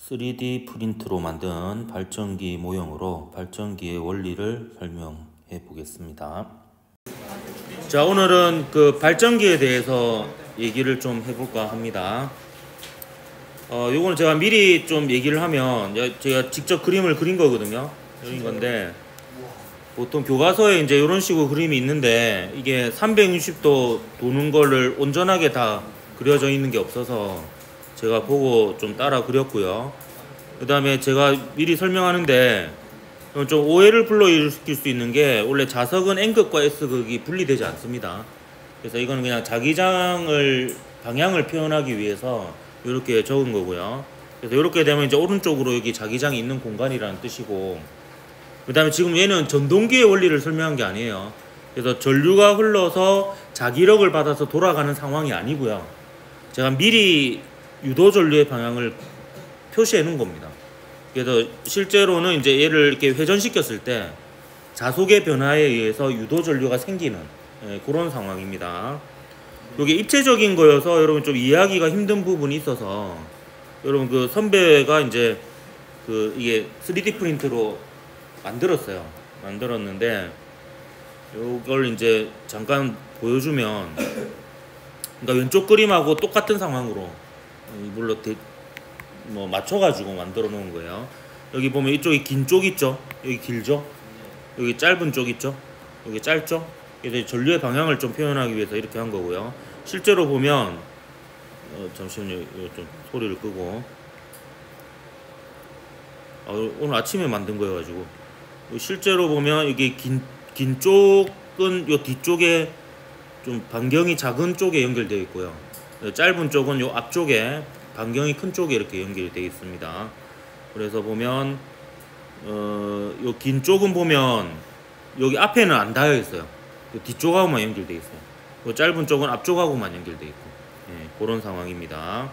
3D 프린트로 만든 발전기 모형으로 발전기의 원리를 설명해 보겠습니다. 자, 오늘은 그 발전기에 대해서 얘기를 좀 해볼까 합니다. 요거는 제가 미리 좀 얘기를 하면 제가 직접 그림을 그린 거거든요. 그린 건데 보통 교과서에 이제 이런 식으로 그림이 있는데 이게 360도 도는 거를 온전하게 다 그려져 있는 게 없어서 제가 보고 좀 따라 그렸고요. 그 다음에 제가 미리 설명하는데 좀 오해를 불러일으킬 수 있는 게 원래 자석은 N극과 S극이 분리되지 않습니다. 그래서 이거는 그냥 자기장을 방향을 표현하기 위해서 이렇게 적은 거고요. 그래서 이렇게 되면 이제 오른쪽으로 여기 자기장이 있는 공간이라는 뜻이고, 그 다음에 지금 얘는 전동기의 원리를 설명한 게 아니에요. 그래서 전류가 흘러서 자기력을 받아서 돌아가는 상황이 아니고요. 제가 미리 유도 전류의 방향을 표시해 놓은 겁니다. 그래서 실제로는 이제 얘를 이렇게 회전시켰을 때 자속의 변화에 의해서 유도 전류가 생기는 그런 상황입니다. 이게 입체적인 거여서 여러분 좀 이해하기가 힘든 부분이 있어서 여러분 그 선배가 이제 이게 3D 프린트로 만들었는데 이걸 이제 잠깐 보여주면, 그러니까 왼쪽 그림하고 똑같은 상황으로 물론 맞춰가지고 만들어 놓은 거예요. 여기 보면 이쪽이 긴 쪽 있죠? 여기 길죠? 여기 짧은 쪽 있죠? 여기 짧죠? 그래서 전류의 방향을 좀 표현하기 위해서 이렇게 한 거고요. 실제로 보면 잠시만요. 좀 소리를 끄고, 오늘 아침에 만든 거여가지고 실제로 보면 이게 긴 쪽은 요 뒤쪽에 좀 반경이 작은 쪽에 연결되어 있고요. 짧은 쪽은 요 앞쪽에 반경이 큰 쪽에 이렇게 연결이 되어 있습니다. 그래서 보면 요 긴 쪽은 보면 여기 앞에는 안 닿여 있어요. 뒤쪽하고만 연결되어 있어요. 요 짧은 쪽은 앞쪽하고만 연결되어 있고, 그런 상황입니다.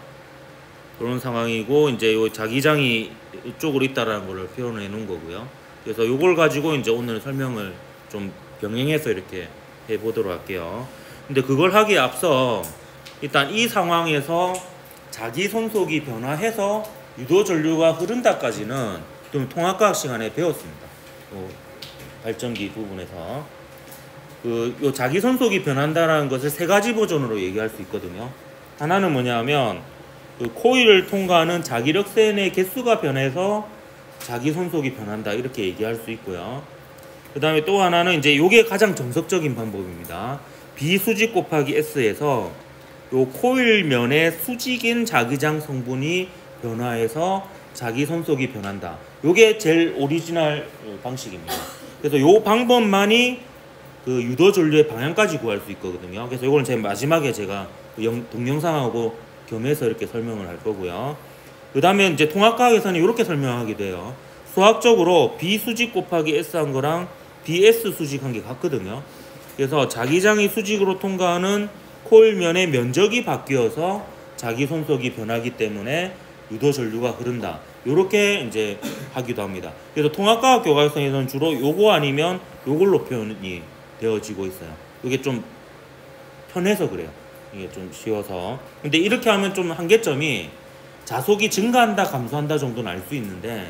그런 상황이고, 이제 요 자기장이 이쪽으로 있다라는 걸 표현해 놓은 거고요. 그래서 요걸 가지고 이제 오늘 설명을 좀 병행해서 이렇게 해 보도록 할게요. 근데 그걸 하기에 앞서 일단 이 상황에서 자기 손속이 변화해서 유도 전류가 흐른다까지는 좀 통합과학 시간에 배웠습니다. 발전기 부분에서 요 자기 손속이 변한다라는 것을 세 가지 버전으로 얘기할 수 있거든요. 하나는 뭐냐면 그 코일을 통과하는 자기력선의 개수가 변해서 자기 손속이 변한다, 이렇게 얘기할 수 있고요. 그 다음에 또 하나는 이제 요게 가장 정석적인 방법입니다. B수직 곱하기 S에서 요 코일 면의 수직인 자기장 성분이 변화해서 자기 손속이 변한다. 요게 제일 오리지널 방식입니다. 그래서 요 방법만이 그 유도 전류의 방향까지 구할 수 있거든요. 그래서 요거는 제가 마지막에 제가 동영상하고 겸해서 이렇게 설명을 할 거고요. 그 다음에 이제 통합과학에서는 이렇게 설명하게 돼요. 수학적으로 B수직 곱하기 S 한 거랑 BS 수직 한 게 같거든요. 그래서 자기장이 수직으로 통과하는 코일면의 면적이 바뀌어서 자기 손속이 변하기 때문에 유도 전류가 흐른다, 이렇게 이제 하기도 합니다. 그래서 통합과학 교과서에서는 주로 요거 아니면 요걸로 표현이 되어지고 있어요. 이게 좀 편해서 그래요. 이게 좀 쉬워서. 근데 이렇게 하면 좀 한계점이 자속이 증가한다 감소한다 정도는 알 수 있는데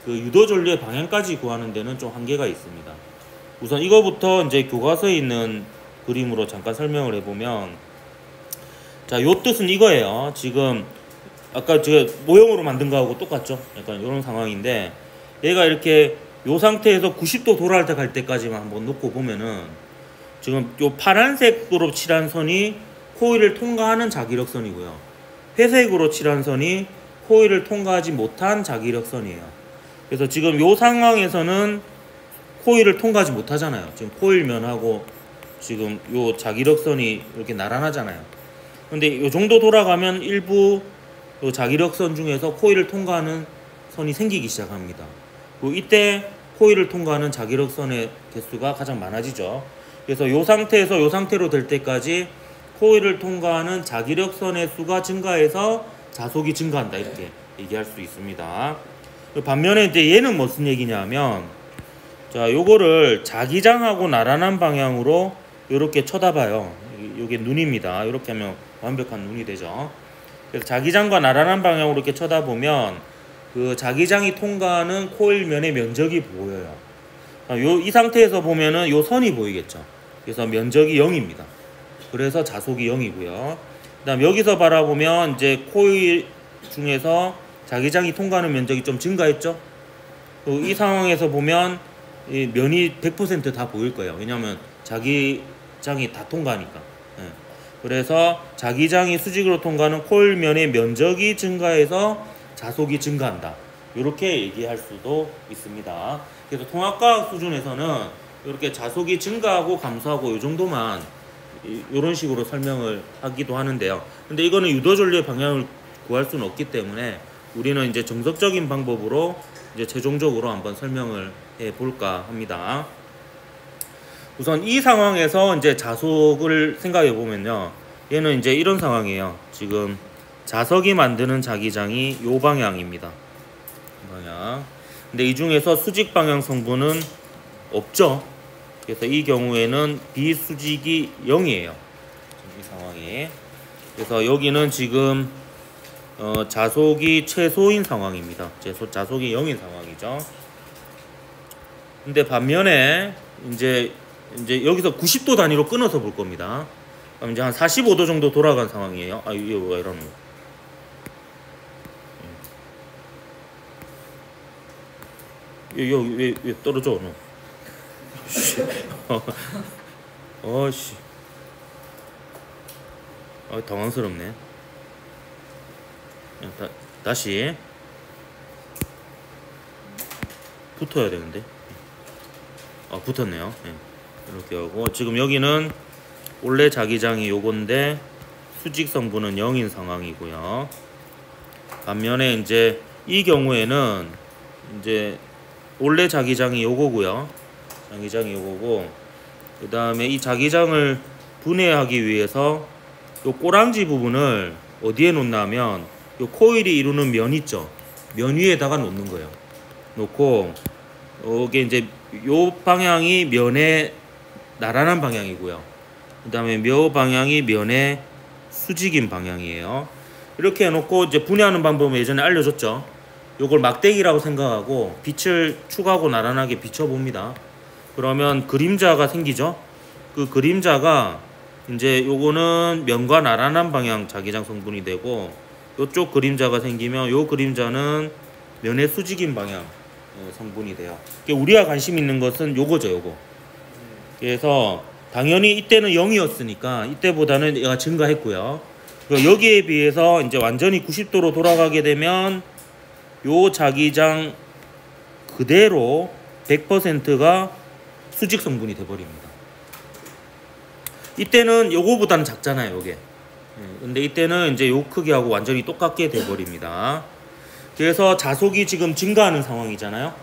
그 유도 전류의 방향까지 구하는 데는 좀 한계가 있습니다. 우선 이거부터 이제 교과서에 있는 그림으로 잠깐 설명을 해보면, 자, 요 뜻은 이거예요. 지금 아까 제가 모형으로 만든 거하고 똑같죠? 약간 이런 상황인데, 얘가 이렇게 요 상태에서 90도 돌아갈 때 갈 때까지만 한번 놓고 보면은 지금 요 파란색으로 칠한 선이 코일을 통과하는 자기력선이고요. 회색으로 칠한 선이 코일을 통과하지 못한 자기력선이에요. 그래서 지금 요 상황에서는 코일을 통과하지 못하잖아요. 지금 코일면하고 지금 요 자기력선이 이렇게 나란하잖아요. 근데 요 정도 돌아가면 일부 요 자기력선 중에서 코일을 통과하는 선이 생기기 시작합니다. 이때 코일을 통과하는 자기력선의 개수가 가장 많아지죠. 그래서 요 상태에서 요 상태로 될 때까지 코일을 통과하는 자기력선의 수가 증가해서 자속이 증가한다, 이렇게 얘기할 수 있습니다. 반면에 이제 얘는 무슨 얘기냐면, 자, 요거를 자기장하고 나란한 방향으로 이렇게 쳐다봐요. 요게 눈입니다. 이렇게 하면 완벽한 눈이 되죠. 그래서 자기장과 나란한 방향으로 이렇게 쳐다보면 그 자기장이 통과하는 코일 면의 면적이 보여요. 이 상태에서 보면은 요 선이 보이겠죠. 그래서 면적이 0입니다. 그래서 자속이 0이고요. 그다음 여기서 바라보면 이제 코일 중에서 자기장이 통과하는 면적이 좀 증가했죠. 이 상황에서 보면 이 면이 100% 다 보일 거예요. 왜냐하면 자기장이 다 통과하니까. 예. 그래서 자기장이 수직으로 통과하는 코일 면의 면적이 증가해서 자속이 증가한다. 이렇게 얘기할 수도 있습니다. 그래서 통합과학 수준에서는 이렇게 자속이 증가하고 감소하고 이 정도만 이런 식으로 설명을 하기도 하는데요. 근데 이거는 유도전류의 방향을 구할 수는 없기 때문에 우리는 이제 정석적인 방법으로 이제 최종적으로 한번 설명을 해 볼까 합니다. 우선 이 상황에서 이제 자속을 생각해 보면요. 얘는 이제 이런 상황이에요. 지금 자석이 만드는 자기장이 요 방향입니다. 이 방향. 근데 이 중에서 수직 방향 성분은 없죠. 그래서 이 경우에는 비수직이 0이에요. 이 상황이. 그래서 여기는 지금 자속이 최소인 상황입니다. 자속이 0인 상황이죠. 근데 반면에 이제 여기서 90도 단위로 끊어서 볼 겁니다. 그럼 이제 한 45도 정도 돌아간 상황이에요. 아, 이게 왜 이러는 거? 왜 떨어져 너? 어씨, 당황스럽네. 다시 붙어야 되는데. 붙었네요. 네. 이렇게 하고 지금 여기는 원래 자기장이 요건데 수직 성분은 0인 상황이고요. 반면에 이제 이 경우에는 이제 원래 자기장이 요거고요. 자기장이 요거고 그 다음에 이 자기장을 분해하기 위해서 요 꼬랑지 부분을 어디에 놓냐면 요 코일이 이루는 면 있죠. 면 위에다가 놓는 거예요. 놓고 이게 이제 요 방향이 면의 나란한 방향이고요. 그 다음에 묘 방향이 면의 수직인 방향이에요. 이렇게 해놓고 이제 분해하는 방법은 예전에 알려줬죠. 요걸 막대기라고 생각하고 빛을 축하고 나란하게 비춰봅니다. 그러면 그림자가 생기죠. 그 그림자가 이제 요거는 면과 나란한 방향 자기장 성분이 되고 요쪽 그림자가 생기면 요 그림자는 면의 수직인 방향 성분이 돼요. 우리가 관심 있는 것은 요거죠, 요거. 그래서 당연히 이때는 0이었으니까 이때보다는 얘가 증가했고요. 여기에 비해서 이제 완전히 90도로 돌아가게 되면 요 자기장 그대로 100%가 수직 성분이 돼버립니다. 이때는 요거보다는 작잖아요, 요게. 근데 이때는 이제 요 크기하고 완전히 똑같게 돼버립니다. 그래서 자속이 지금 증가하는 상황이잖아요.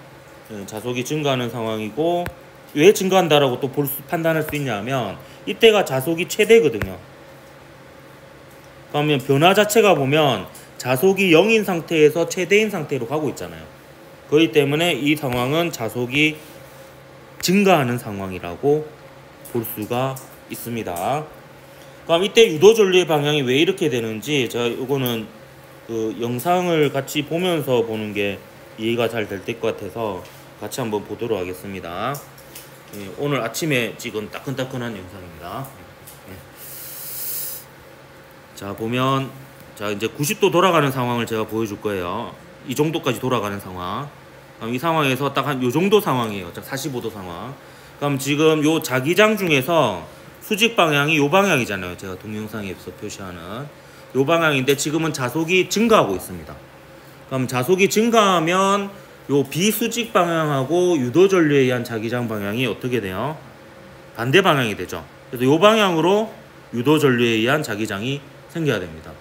자속이 증가하는 상황이고 왜 증가한다라고 또 판단할 수 있냐면 이때가 자속이 최대거든요. 그러면 변화 자체가 보면 자속이 0인 상태에서 최대인 상태로 가고 있잖아요. 그렇기 때문에 이 상황은 자속이 증가하는 상황이라고 볼 수가 있습니다. 그럼 이때 유도전류의 방향이 왜 이렇게 되는지 제가 이거는 그 영상을 같이 보면서 보는 게 이해가 잘 될 것 같아서 같이 한번 보도록 하겠습니다. 오늘 아침에 찍은 따끈따끈한 영상입니다. 자, 보면 자 이제 90도 돌아가는 상황을 제가 보여줄 거예요. 이 정도까지 돌아가는 상황. 그럼 이 상황에서 딱 한 요 정도 상황이에요. 45도 상황. 그럼 지금 요 자기장 중에서 수직 방향이 요 방향이잖아요. 제가 동영상에서 표시하는 요 방향인데 지금은 자속이 증가하고 있습니다. 그럼 자속이 증가하면 요 비수직 방향하고 유도전류에 의한 자기장 방향이 어떻게 돼요? 반대 방향이 되죠. 그래서 요 방향으로 유도전류에 의한 자기장이 생겨야 됩니다.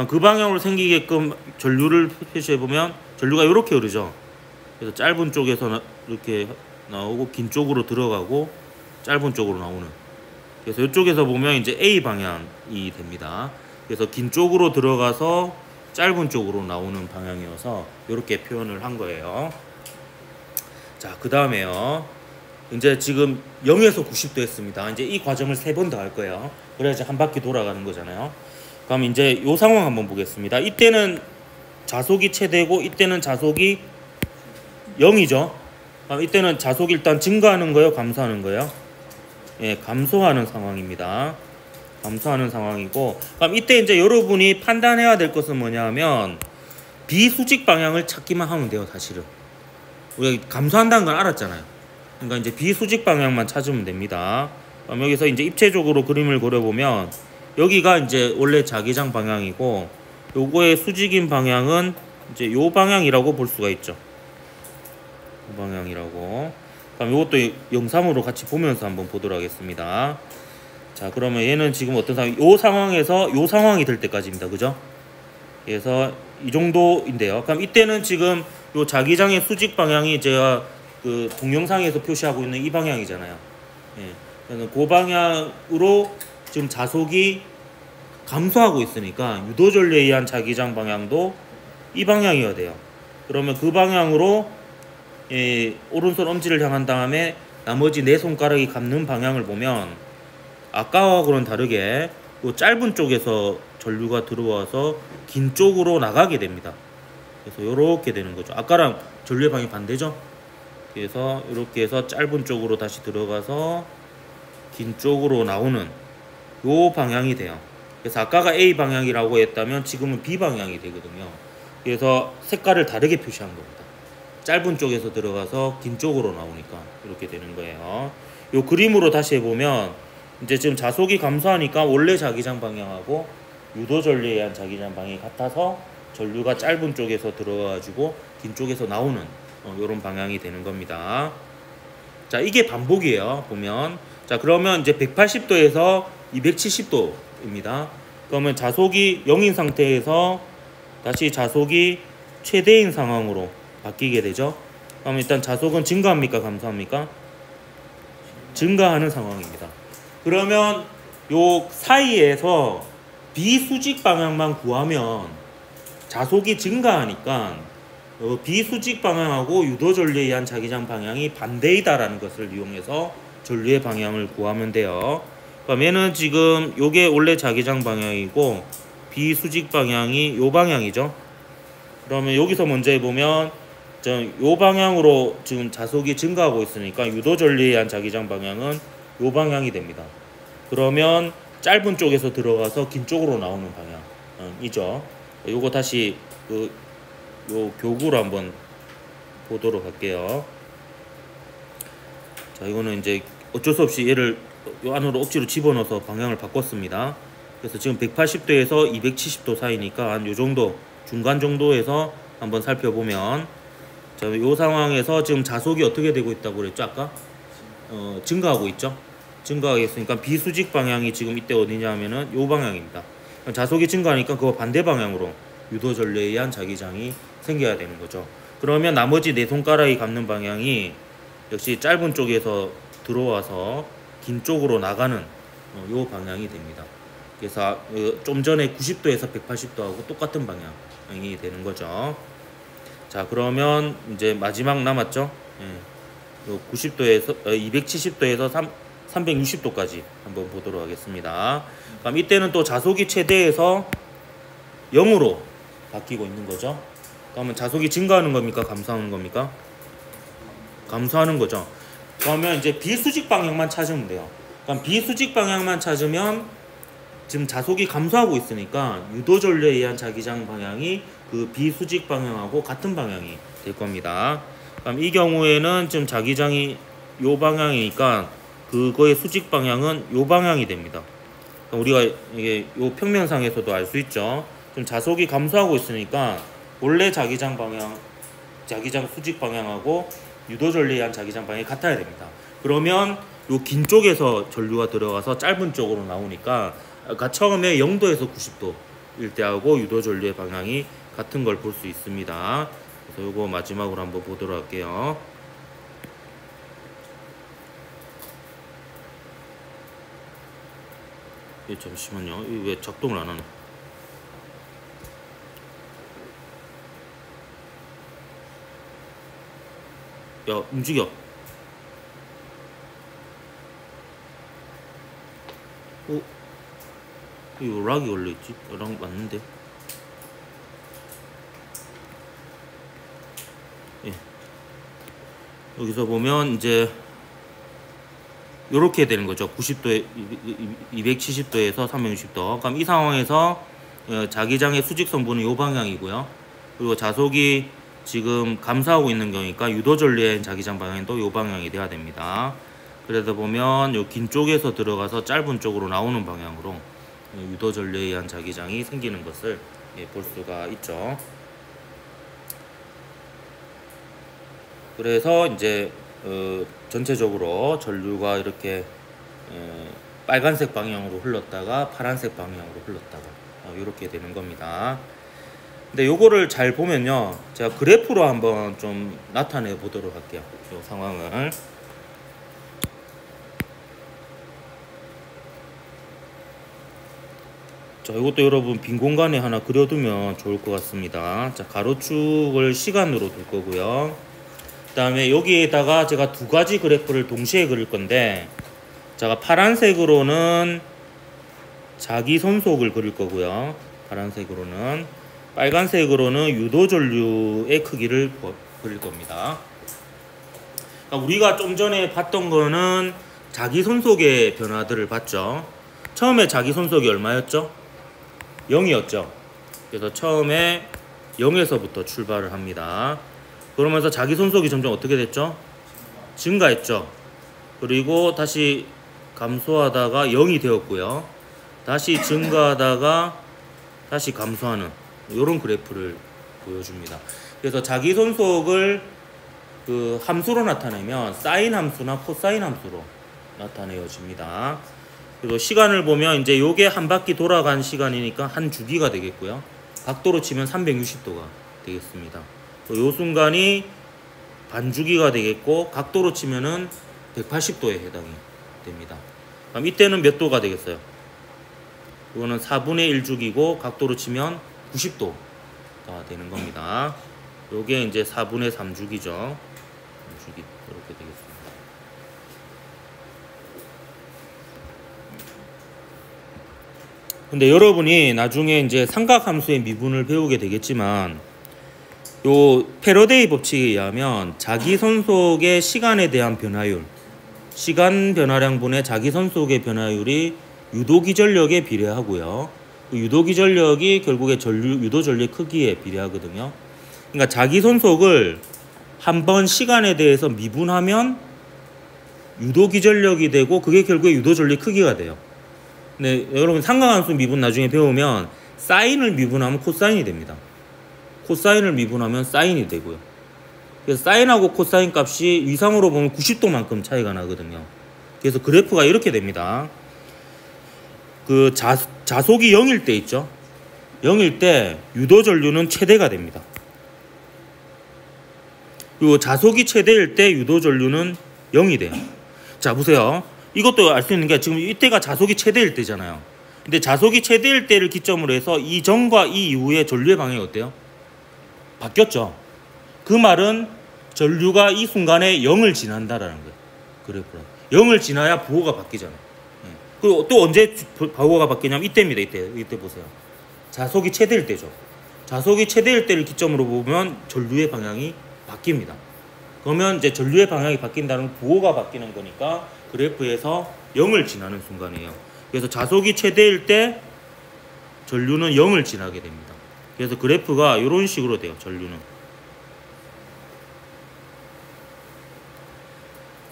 그 방향으로 생기게끔 전류를 표시해 보면 전류가 이렇게 흐르죠. 그래서 짧은 쪽에서 이렇게 나오고 긴 쪽으로 들어가고 짧은 쪽으로 나오는. 그래서 이쪽에서 보면 이제 A 방향이 됩니다. 그래서 긴 쪽으로 들어가서 짧은 쪽으로 나오는 방향이어서 이렇게 표현을 한 거예요. 자, 그 다음에요. 이제 지금 0에서 90도 했습니다. 이제 이 과정을 3번 더 할 거예요. 그래야지 한 바퀴 돌아가는 거잖아요. 그럼 이제 이 상황 한번 보겠습니다. 이때는 자속이 최대고 이때는 자속이 0이죠. 이때는 자속이 일단 증가하는 거예요, 감소하는 거예요? 예, 감소하는 상황입니다. 감소하는 상황이고, 그럼 이때 이제 여러분이 판단해야 될 것은 뭐냐면 비수직 방향을 찾기만 하면 돼요, 사실은. 우리가 감소한다는 건 알았잖아요. 그러니까 이제 비수직 방향만 찾으면 됩니다. 그럼 여기서 이제 입체적으로 그림을 그려보면 여기가 이제 원래 자기장 방향이고 요거의 수직인 방향은 이제 요 방향이라고 볼 수가 있죠. 요 방향이라고. 그럼 요것도 영상으로 같이 보면서 한번 보도록 하겠습니다. 자, 그러면 얘는 지금 어떤 상황? 요 상황에서 요 상황이 될 때까지입니다. 그죠? 그래서 이 정도인데요. 그럼 이때는 지금 요 자기장의 수직 방향이 제가 그 동영상에서 표시하고 있는 이 방향이잖아요. 예. 그래서 그 방향으로 지금 자속이 감소하고 있으니까 유도전류에 의한 자기장 방향도 이 방향이어야 돼요. 그러면 그 방향으로 오른손 엄지를 향한 다음에 나머지 네 손가락이 감는 방향을 보면 아까하고는 다르게 그 짧은 쪽에서 전류가 들어와서 긴 쪽으로 나가게 됩니다. 그래서 이렇게 되는 거죠. 아까랑 전류의 방향이 반대죠. 그래서 이렇게 해서 짧은 쪽으로 다시 들어가서 긴 쪽으로 나오는 요 방향이 돼요. 그래서 아까가 A 방향이라고 했다면 지금은 B 방향이 되거든요. 그래서 색깔을 다르게 표시한 겁니다. 짧은 쪽에서 들어가서 긴 쪽으로 나오니까 이렇게 되는 거예요. 요 그림으로 다시 해보면 이제 지금 자속이 감소하니까 원래 자기장 방향하고 유도 전류에 의한 자기장 방향이 같아서 전류가 짧은 쪽에서 들어가가지고 긴 쪽에서 나오는 요런 방향이 되는 겁니다. 자, 이게 반복이에요. 보면 자, 그러면 이제 180도에서 270도입니다. 그러면 자속이 0인 상태에서 다시 자속이 최대인 상황으로 바뀌게 되죠. 그럼 일단 자속은 증가합니까, 감소합니까? 증가하는 상황입니다. 그러면 요 사이에서 비수직 방향만 구하면 자속이 증가하니까 비수직 방향하고 유도 전류에 의한 자기장 방향이 반대이다라는 것을 이용해서 전류의 방향을 구하면 돼요. 그럼 얘는 지금 요게 원래 자기장 방향이고 비수직 방향이 요 방향이죠. 그러면 여기서 먼저 해보면 요 방향으로 지금 자속이 증가하고 있으니까 유도 전류에 의한 자기장 방향은 요 방향이 됩니다. 그러면 짧은 쪽에서 들어가서 긴 쪽으로 나오는 방향이죠. 요거 다시 요 교구로 한번 보도록 할게요. 자, 이거는 이제 어쩔 수 없이 얘를 요 안으로 억지로 집어넣어서 방향을 바꿨습니다. 그래서 지금 180도에서 270도 사이니까 한 요 정도 중간 정도에서 한번 살펴보면 자, 요 상황에서 지금 자속이 어떻게 되고 있다고 그랬죠? 아까 증가하고 있죠. 증가하겠으니까 비수직 방향이 지금 이때 어디냐 하면은 요 방향입니다. 자속이 증가하니까 그거 반대 방향으로 유도 전류에 의한 자기장이 생겨야 되는 거죠. 그러면 나머지 네 손가락이 감는 방향이 역시 짧은 쪽에서 들어와서 긴 쪽으로 나가는 요 방향이 됩니다. 그래서 좀 전에 90도에서 180도하고 똑같은 방향이 되는 거죠. 자, 그러면 이제 마지막 남았죠. 예. 요 90도에서 270도에서 360도까지 한번 보도록 하겠습니다. 그럼 이때는 또 자속이 최대에서 0으로 바뀌고 있는 거죠. 그러면 자속이 증가하는 겁니까? 감소하는 겁니까? 감소하는 거죠. 그러면 이제 비수직 방향만 찾으면 돼요. 그럼 비수직 방향만 찾으면 지금 자속이 감소하고 있으니까 유도 전류에 의한 자기장 방향이 그 비수직 방향하고 같은 방향이 될 겁니다. 그럼 이 경우에는 지금 자기장이 요 방향이니까 그거의 수직 방향은 요 방향이 됩니다. 우리가 이게 요 평면상에서도 알 수 있죠. 좀 자속이 감소하고 있으니까 원래 자기장 방향, 자기장 수직 방향하고 유도 전류에 의한 자기장 방향이 같아야 됩니다. 그러면 요 긴 쪽에서 전류가 들어가서 짧은 쪽으로 나오니까 아까 처음에 0도에서 90도일 때하고 유도 전류의 방향이 같은 걸 볼 수 있습니다. 그래서 요거 마지막으로 한번 보도록 할게요. 잠시만요. 이게 왜 작동을 안 하나? 야, 움직여. 이거 락이 걸려있지? 락 맞는데? 예. 여기서 보면 이제 요렇게 되는 거죠. 90도에 270도에서 360도. 그럼 이 상황에서 자기장의 수직 성분은 요 방향이고요. 그리고 자속이 지금 감소하고 있는 경우니까 유도 전류의 자기장 방향도 요 방향이 돼야 됩니다. 그래서 보면 요 긴 쪽에서 들어가서 짧은 쪽으로 나오는 방향으로 유도 전류에 의한 자기장이 생기는 것을 볼 수가 있죠. 그래서 이제 전체적으로 전류가 이렇게 빨간색 방향으로 흘렀다가 파란색 방향으로 흘렀다가 이렇게 되는 겁니다. 근데 요거를 잘 보면요, 제가 그래프로 한번 좀 나타내 보도록 할게요. 요 상황을. 자, 이것도 여러분 빈 공간에 하나 그려두면 좋을 것 같습니다. 자, 가로축을 시간으로 둘 거고요. 그 다음에 여기에다가 제가 두 가지 그래프를 동시에 그릴 건데, 제가 파란색으로는 자기 손속을 그릴 거고요. 파란색으로는. 빨간색으로는 유도 전류의 크기를 그릴 겁니다. 그러니까 우리가 좀 전에 봤던 거는 자기 손속의 변화들을 봤죠. 처음에 자기 손속이 얼마였죠? 0이었죠. 그래서 처음에 0에서부터 출발을 합니다. 그러면서 자기 손속이 점점 어떻게 됐죠? 증가했죠. 그리고 다시 감소하다가 0이 되었고요. 다시 증가하다가 다시 감소하는 이런 그래프를 보여줍니다. 그래서 자기 손속을 그 함수로 나타내면 사인 함수나 코사인 함수로 나타내어집니다. 그리고 시간을 보면 이제 요게 한 바퀴 돌아간 시간이니까 한 주기가 되겠고요. 각도로 치면 360도가 되겠습니다. 요 순간이 반주기가 되겠고, 각도로 치면은 180도에 해당이 됩니다. 그럼 이때는 몇 도가 되겠어요? 이거는 4분의 1주기고 각도로 치면 90도가 되는 겁니다. 요게 이제 4분의 3주기죠. 주기 이렇게 되겠습니다. 근데 여러분이 나중에 이제 삼각함수의 미분을 배우게 되겠지만, 요 패러데이 법칙에 의하면 자기 손속의 시간에 대한 변화율, 시간 변화량분의 자기 손속의 변화율이 유도기전력에 비례하고요. 그 유도기전력이 결국에 유도 전류의 크기에 비례하거든요. 그러니까 자기 손속을 한번 시간에 대해서 미분하면 유도기전력이 되고, 그게 결국에 유도 전류의 크기가 돼요. 근데 여러분 삼각함수 미분 나중에 배우면 사인을 미분하면 코사인이 됩니다. 코사인을 미분하면 사인이 되고요. 그래서 사인하고 코사인 값이 위상으로 보면 90도만큼 차이가 나거든요. 그래서 그래프가 이렇게 됩니다. 그 자속이 0일 때 있죠. 0일 때 유도 전류는 최대가 됩니다. 그리고 자속이 최대일 때 유도 전류는 0이 돼요. 자, 보세요. 이것도 알 수 있는 게 지금 이때가 자속이 최대일 때잖아요. 근데 자속이 최대일 때를 기점으로 해서 이 전과 이 이후의 전류의 방향이 어때요? 바뀌었죠. 그 말은 전류가 이 순간에 0을 지난다라는 거예요. 그래프는 0을 지나야 부호가 바뀌잖아요. 그리고 또 언제 부호가 바뀌냐면 이때입니다. 이때 보세요. 자속이 최대일 때죠. 자속이 최대일 때를 기점으로 보면 전류의 방향이 바뀝니다. 그러면 이제 전류의 방향이 바뀐다는 부호가 바뀌는 거니까 그래프에서 0을 지나는 순간이에요. 그래서 자속이 최대일 때 전류는 0을 지나게 됩니다. 그래서 그래프가 이런 식으로 돼요. 전류는.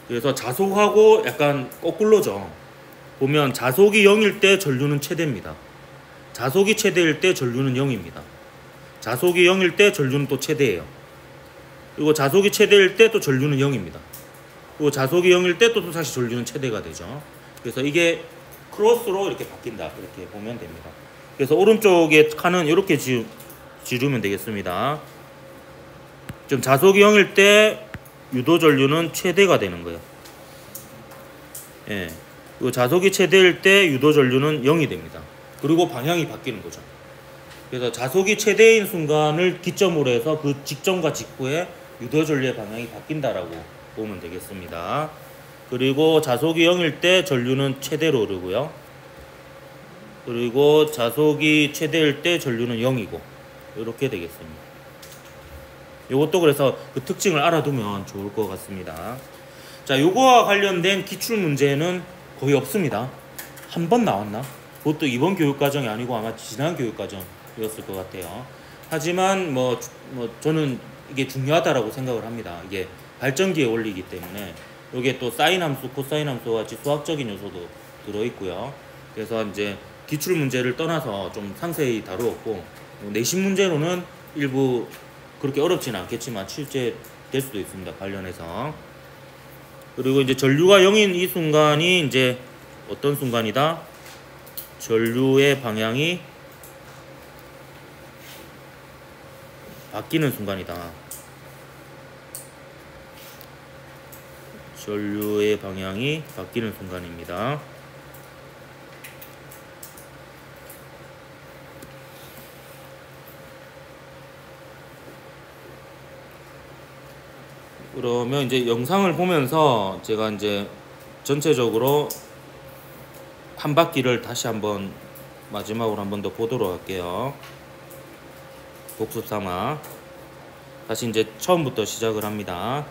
그래서 자속하고 약간 거꾸로죠. 보면 자속이 0일 때 전류는 최대입니다. 자속이 최대일 때 전류는 0입니다. 자속이 0일 때 전류는 또 최대예요. 그리고 자속이 최대일 때 또 전류는 0입니다. 그리고 자속이 0일 때 또 다시 전류는 최대가 되죠. 그래서 이게 크로스로 이렇게 바뀐다. 이렇게 보면 됩니다. 그래서 오른쪽에 칸은 이렇게 지르면 되겠습니다. 좀 자속이 0일 때 유도 전류는 최대가 되는 거예요. 예. 그리고 자속이 최대일 때 유도 전류는 0이 됩니다. 그리고 방향이 바뀌는 거죠. 그래서 자속이 최대인 순간을 기점으로 해서 그 직전과 직후에 유도 전류의 방향이 바뀐다라고 보면 되겠습니다. 그리고 자속이 0일 때 전류는 최대로 오르고요. 그리고 자속이 최대일 때 전류는 0이고 이렇게 되겠습니다. 요것도 그래서 그 특징을 알아두면 좋을 것 같습니다. 자, 요거와 관련된 기출 문제는 거의 없습니다. 한 번 나왔나? 그것도 이번 교육과정이 아니고 아마 지난 교육과정이었을 것 같아요. 하지만 뭐 저는 이게 중요하다라고 생각을 합니다. 이게 발전기의 원리이기 때문에 이게 또 사인 함수, 코사인 함수 같이 수학적인 요소도 들어있고요. 그래서 이제 기출 문제를 떠나서 좀 상세히 다루었고, 내신 문제로는 일부 그렇게 어렵지는 않겠지만 실제 될 수도 있습니다. 관련해서. 그리고 이제 전류가 0인 이 순간이 이제 어떤 순간이다? 전류의 방향이 바뀌는 순간이다. 전류의 방향이 바뀌는 순간입니다. 그러면 이제 영상을 보면서 제가 이제 전체적으로 한 바퀴를 다시 한번 마지막으로 한 번 더 보도록 할게요. 복습 삼아 다시 이제 처음부터 시작을 합니다.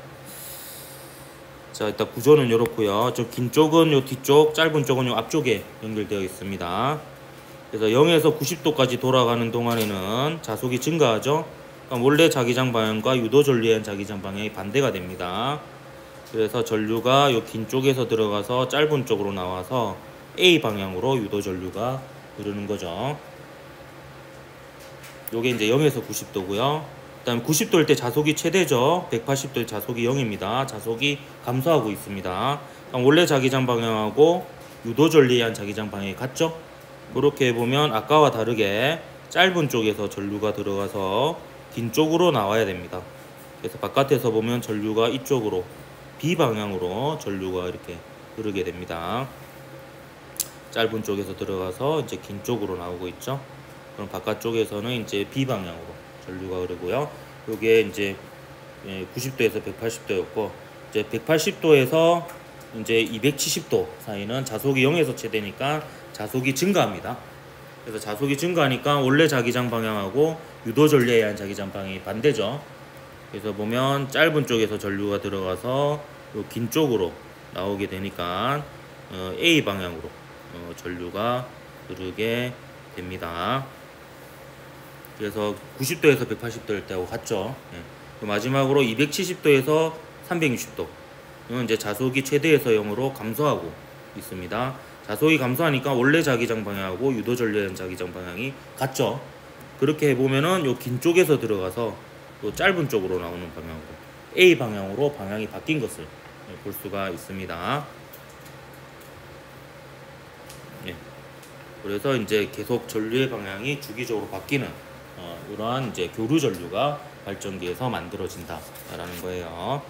자, 일단 구조는 이렇고요. 저 긴 쪽은 요 뒤쪽, 짧은 쪽은 요 앞쪽에 연결되어 있습니다. 그래서 0에서 90도까지 돌아가는 동안에는 자속이 증가하죠. 그러니까 원래 자기장 방향과 유도 전류에 의한 자기장 방향이 반대가 됩니다. 그래서 전류가 요 긴 쪽에서 들어가서 짧은 쪽으로 나와서 A 방향으로 유도 전류가 흐르는 거죠. 요게 이제 0에서 90도고요. 그다음 90도일 때 자속이 최대죠. 180도일 자속이 0입니다. 자속이 감소하고 있습니다. 원래 자기장 방향하고 유도 전류에 의한 자기장 방향이 같죠. 그렇게 보면 아까와 다르게 짧은 쪽에서 전류가 들어가서 긴 쪽으로 나와야 됩니다. 그래서 바깥에서 보면 전류가 이쪽으로 B 방향으로 전류가 이렇게 흐르게 됩니다. 짧은 쪽에서 들어가서 이제 긴 쪽으로 나오고 있죠. 그럼 바깥쪽에서는 이제 B 방향으로 전류가 흐르고요. 요게 이제 90도에서 180도였고, 이제 180도에서 이제 270도 사이는 자속이 0에서 최대니까 자속이 증가합니다. 그래서 자속이 증가하니까 원래 자기장 방향하고 유도 전류에 의한 자기장 방향이 반대죠. 그래서 보면 짧은 쪽에서 전류가 들어가서 요 긴 쪽으로 나오게 되니까 A 방향으로 전류가 흐르게 됩니다. 그래서 90도에서 180도일 때하고 같죠. 예. 마지막으로 270도에서 360도. 이건 이제 자속이 최대에서 0으로 감소하고 있습니다. 자속이 감소하니까 원래 자기장 방향하고 유도 전류에 의한 자기장 방향이 같죠. 그렇게 해보면은 요 긴 쪽에서 들어가서 요 짧은 쪽으로 나오는 방향으로 A 방향으로 방향이 바뀐 것을 볼 수가 있습니다. 예. 그래서 이제 계속 전류의 방향이 주기적으로 바뀌는 이러한 이제 교류 전류가 발전기에서 만들어진다라는 거예요.